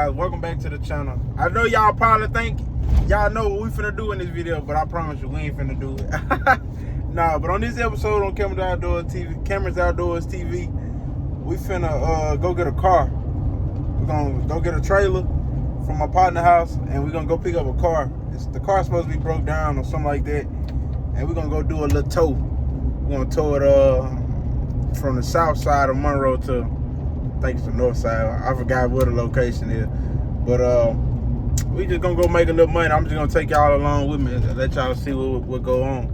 guys, welcome back to the channel. I know y'all probably think y'all know what we finna do in this video, but I promise you we ain't finna do it. Nah, but on this episode on Cameras Outdoors TV, we finna go get a car. We're gonna go get a trailer from my partner's house, and we're gonna go pick up a car. The car's supposed to be broke down or something like that, and we're gonna go do a little tow. We're gonna tow it from the south side of Monroe to, I think it's the north side. I forgot where the location is, but we just gonna go make a little money. I'm just gonna take y'all along with me and let y'all see what go on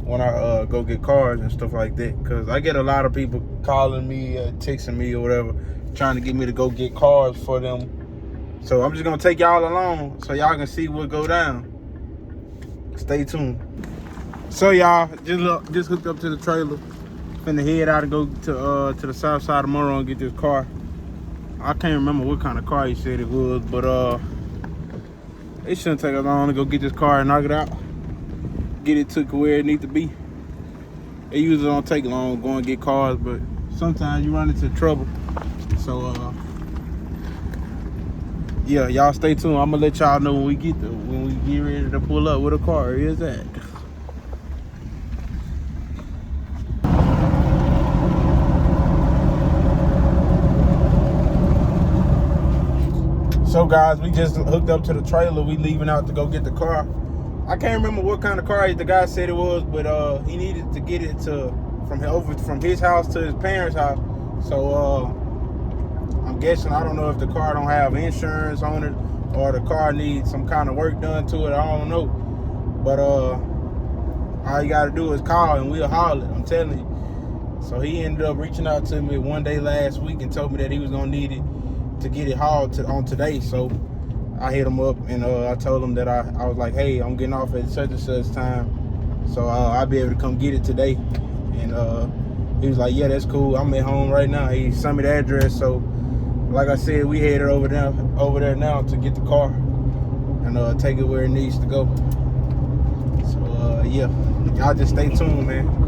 when I go get cars and stuff like that. Cause I get a lot of people calling me, texting me or whatever, trying to get me to go get cars for them. So I'm just gonna take y'all along so y'all can see what go down. Stay tuned. So y'all, just hooked up to the trailer. Finna head out and go to the south side of Monroe and get this car. I can't remember what kind of car he said it was, but it shouldn't take us long to go get this car and knock it out. Get it to where it needs to be. It usually don't take long going to get cars, but sometimes you run into trouble. So yeah, y'all stay tuned. I'm gonna let y'all know when we get ready to pull up where the car is at. So guys, we just hooked up to the trailer. We leaving out to go get the car. I can't remember what kind of car the guy said it was, but he needed to get it from his house to his parents' house. So I'm guessing, I don't know if the car don't have insurance on it or the car needs some kind of work done to it. I don't know. But all you gotta do is call and we'll haul it. I'm telling you. So he ended up reaching out to me one day last week and told me that he was gonna need it to get it hauled on today. So I hit him up and I told him that I was like, hey, I'm getting off at such and such time, so I'll be able to come get it today. And he was like, yeah, that's cool, I'm at home right now. He sent me the address, so like I said, we headed over there now to get the car and take it where it needs to go. So yeah, y'all just stay tuned, man.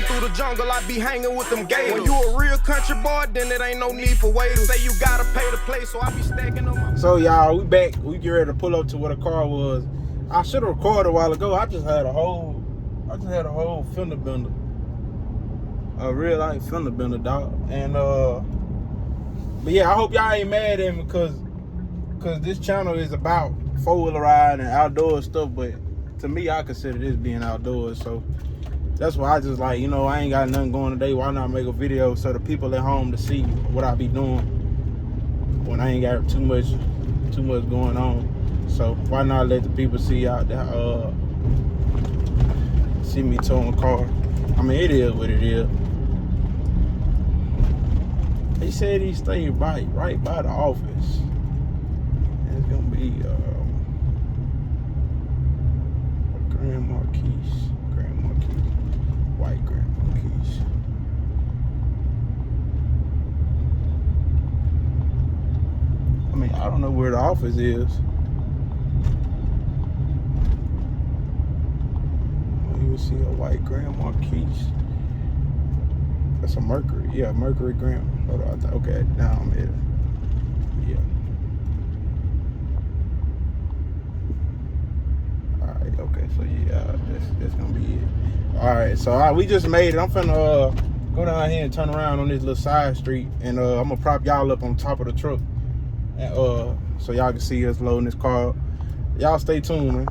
Through the jungle, I be hanging with them gators. When you a real country boy, then it ain't no need for waiters. Say you gotta pay to play, so I be stacking on my... So y'all, we back. We get ready to pull up to where the car was. I should have recorded a while ago. I just had a whole fender bender. A real life fender bender, dog. And but yeah, I hope y'all ain't mad at me because this channel is about four-wheeler ride and outdoor stuff, but to me, I consider this being outdoors. So that's why I just like, you know, I ain't got nothing going today. Why not make a video so the people at home to see what I be doing when I ain't got too much going on. So why not let the people see out there, see me towing a car. I mean, it is what it is. He said he stayed right by the office. It's gonna be Grand Marquis. White Grand Marquis. I mean, I don't know where the office is. You see a white Grand Marquis. That's a Mercury. Yeah, Mercury Grand. Hold on. Okay, now I'm here. Yeah. All right. Okay. So yeah, that's gonna be it. All right, so we just made it. I'm finna go down here and turn around on this little side street, and I'm gonna prop y'all up on top of the truck, and so y'all can see us loading this car up. Y'all stay tuned, man.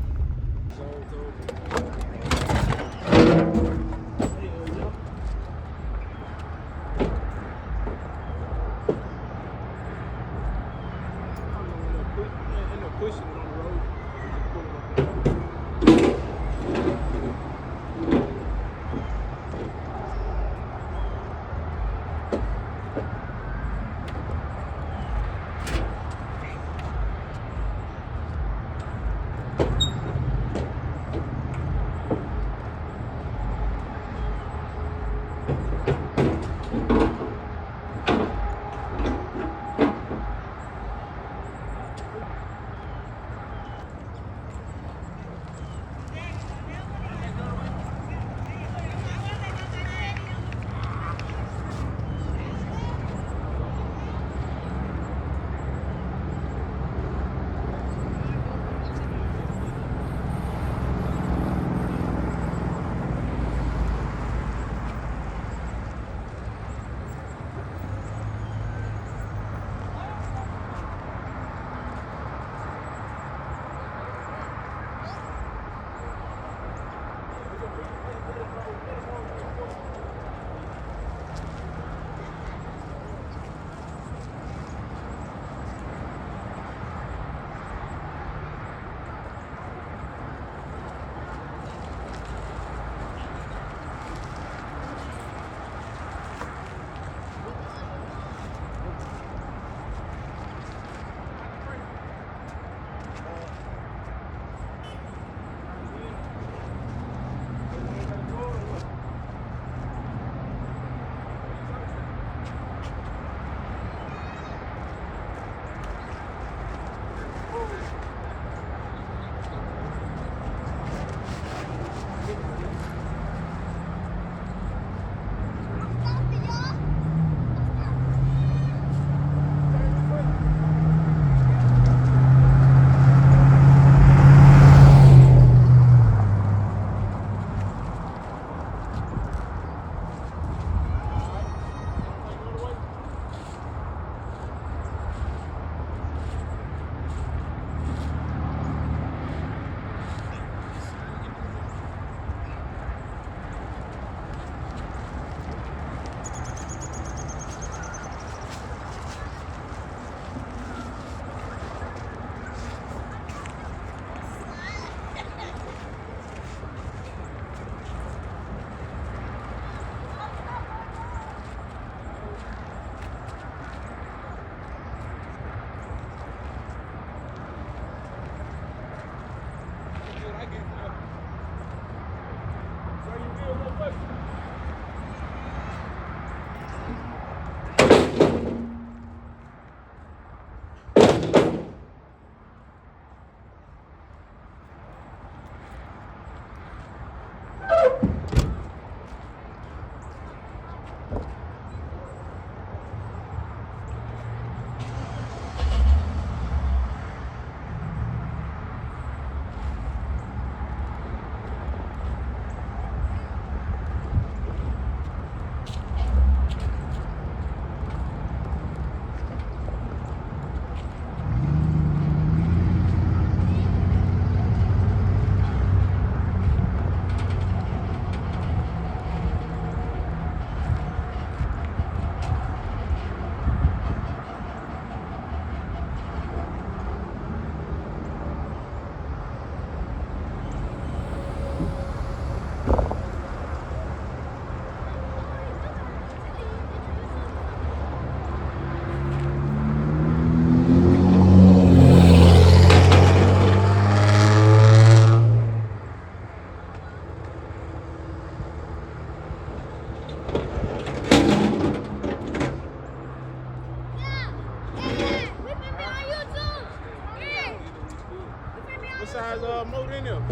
What size motor in there?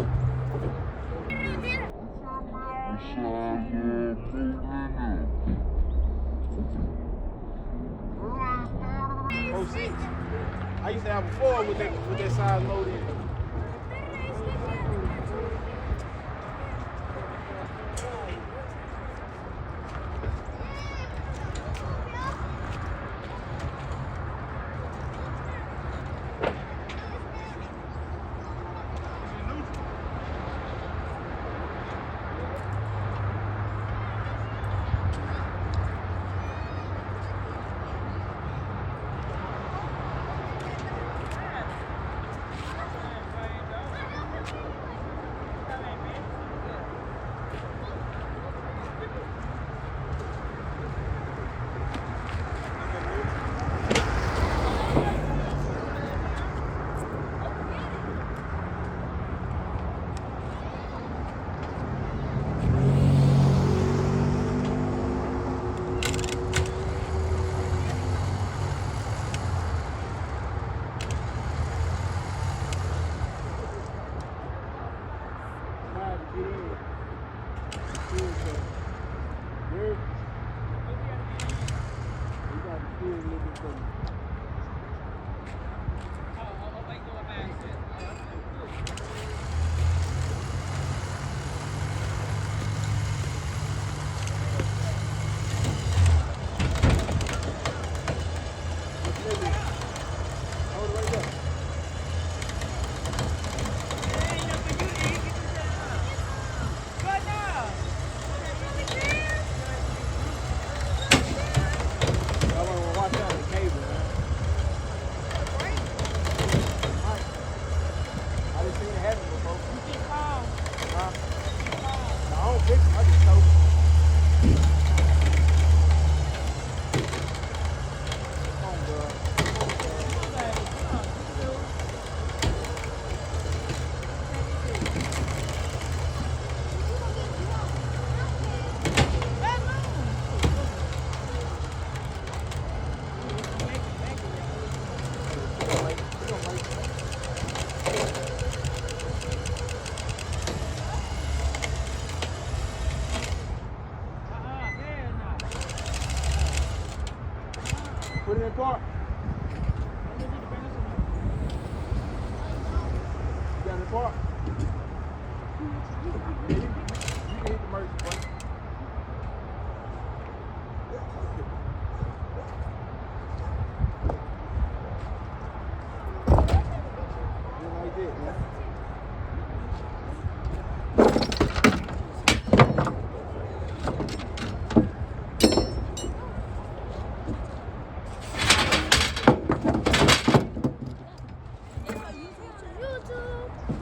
Oh, 06. I used to have a 4 with that size motor in it. Put it in park. You got it in park? Yeah, you can hit the merch, boy. Like that, man.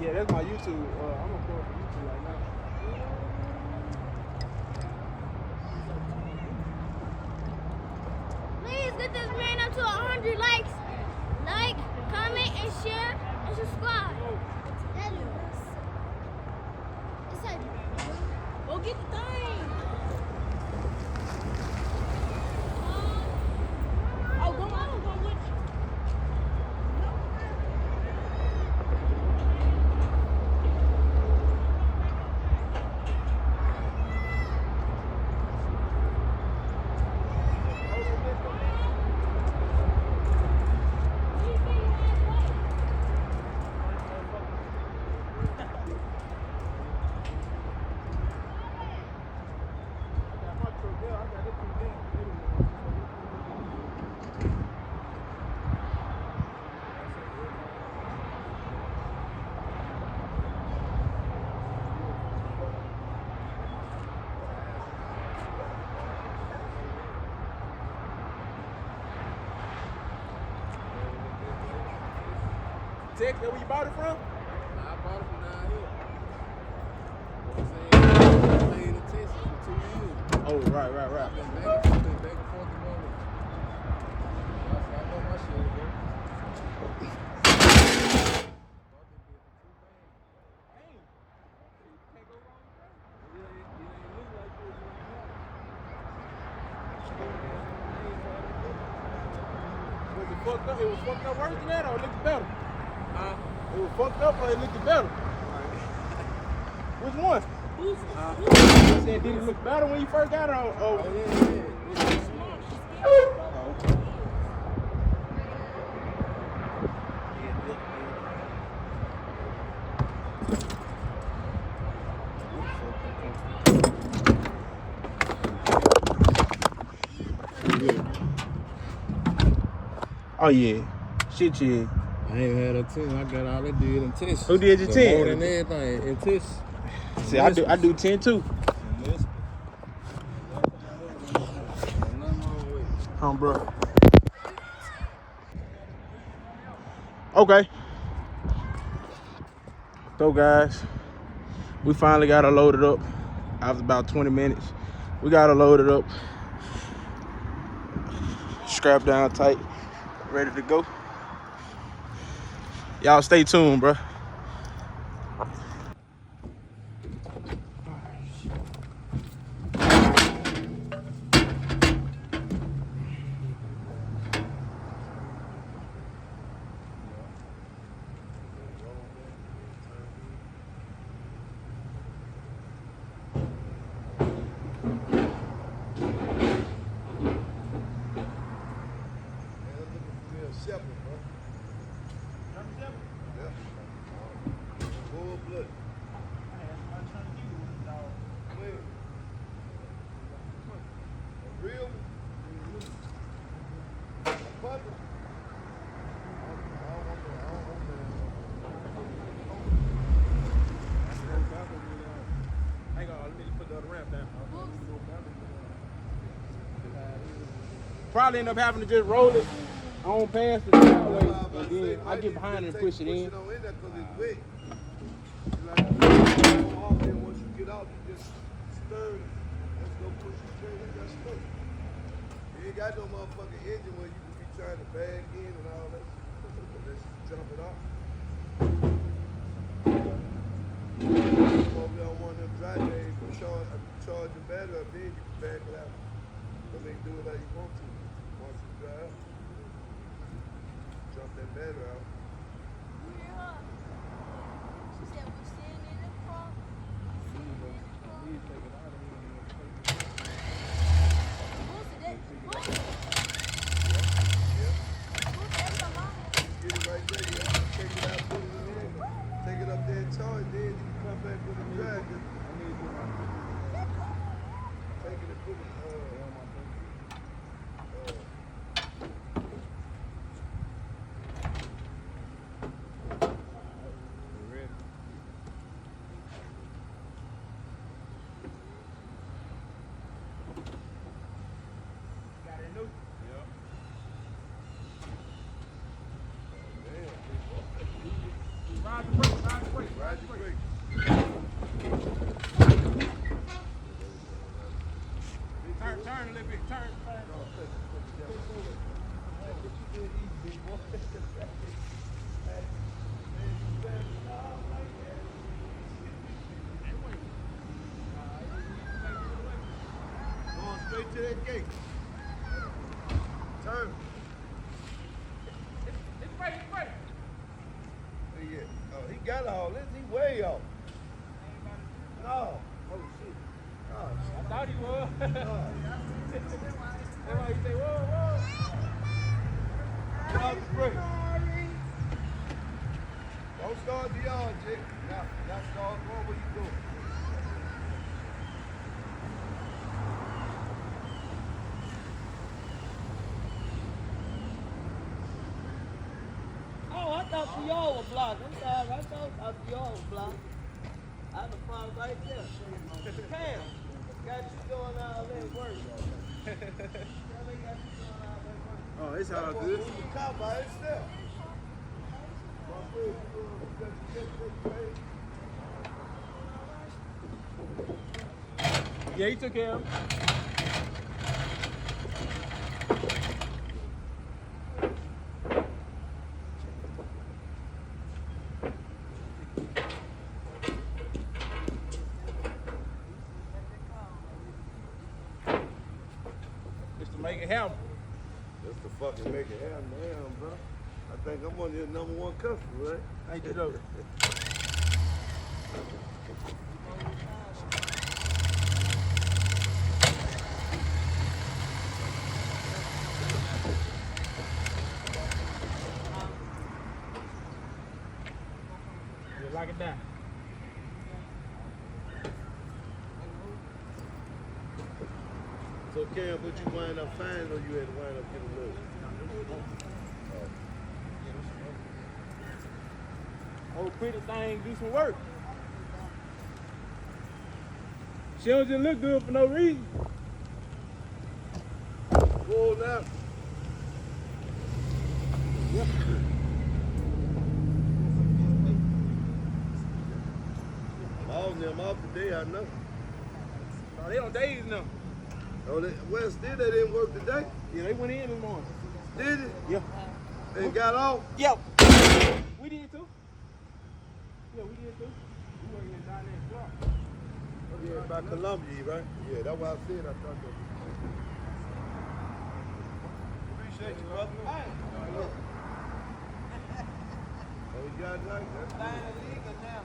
Yeah, that's my YouTube. I'm gonna put it for YouTube right now. Please get this man up to 100 likes. Like, comment, and share, and subscribe. That is. It's like, go get the thing. Oh, go on, go with you. Texas, where you bought it from? I bought it from down here. You know what I'm saying? I stayed in Texas for 2 years. Oh, right. I've been back and forth to Norman. I know my shit, bro. Was it fucked up? It was fucked up worse than that, or it looked better? Huh? It was fucked up or it looked better? Which one? You said, did it look better when you first got it? Oh, yeah. Oh yeah. Shit, yeah. I ain't had a 10. I got all they did in tests. Who did your 10? More than everything in tests. See, I do 10 too. Bro. Okay. So guys, we finally got it loaded up after about 20 minutes. We got it loaded up, strapped down tight, ready to go. Y'all stay tuned, bro. Probably end up having to just roll it on past it that way, and then I get behind it and push it in. Once you get out, you just stir it. Let's go push it straight in that stuff. You ain't got no motherfucking engine where you can be trying to bag in and all that. Let's jump it off. Over there on one of them dry days, charge the battery up, then you can bag it out. But they do it how you want to. Once you drive, jump that battery out. She said we're sitting in the car. Get it right there, you have to take it out, put it in. Take it up there and charge, then you can come back with the drag. Take it and put it, Turn a little bit, turn. going straight to that gate. Turn. It's right. Where he at? Oh, he got all this. He way off. No. Oh, shit. Oh, shit. I thought he was. Oh. That's why you say, whoa. Start the brake. Don't start beyond, Jake. Now start going where you going. Oh, I thought y'all were blocked. I'm sorry. I thought y'all were blocked. I have a problem right there. Cam, got you doing all that work. Oh, it's all good. Move the car by itself. Yeah, he took care of him. Just to make it happen. That's the fucking make it happen, damn, bro. I think I'm one of your #1 customers, right? Thank you, though. Yeah, lock it down. So Cam, but you wind up fine or you had to wind up getting low? Oh, pretty thing, do some work. She don't just look good for no reason. Whoa, now. All of them off today, I know. Oh, they on days now. Oh, well, still they didn't work today. Yeah, they went in this morning. Did it? Yeah. And got off? Yep. We did too. Yeah, we did too. We working in down there Clark. Yeah, by Columbia, right? Yeah, that's what I said. I thought that. Appreciate you, brother. Hey. Oh, you got it like that? Line illegal now.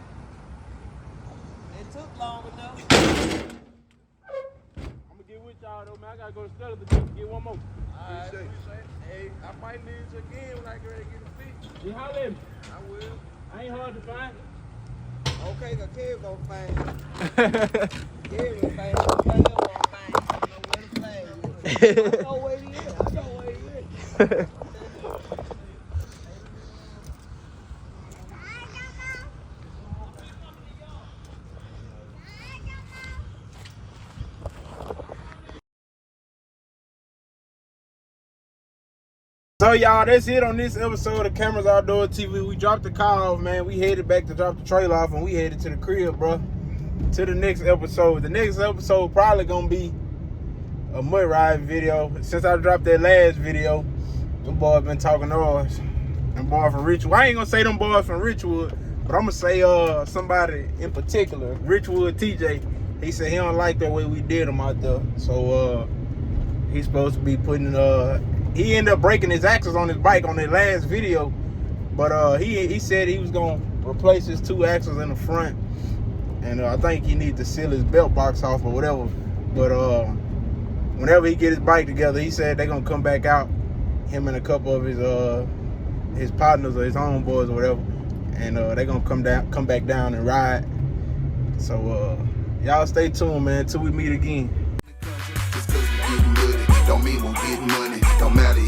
It took long enough. I'm gonna get with y'all though, man. I gotta go to Stella to get one more. Alright, Appreciate hey, I might need you again when I get ready to get a fix. You holler at me. I will. I ain't hard to find. Okay, cause Kev gonna find you. Kev gonna find you. Kev gonna find you. I know where the flag is. I know where he is. I know where he is. So y'all, that's it on this episode of Cameras Outdoor TV. We dropped the car off, man. We headed back to drop the trailer off, and we headed to the crib, bro. To the next episode. The next episode probably gonna be a mud ride video. Since I dropped that last video, them boys been talking noise. Them boys from Richwood. I ain't gonna say them boys from Richwood, but I'm gonna say somebody in particular, Richwood TJ. He said he don't like the way we did him out there. So he's supposed to be putting he ended up breaking his axles on his bike on that last video, but he said he was gonna replace his 2 axles in the front, and I think he needs to seal his belt box off or whatever. But whenever he get his bike together, he said they're gonna come back out, him and a couple of his partners or his homeboys or whatever, and they're gonna come back down and ride. So y'all stay tuned, man, till we meet again. Just cause we getting money, don't mean we'll get money. Don't matter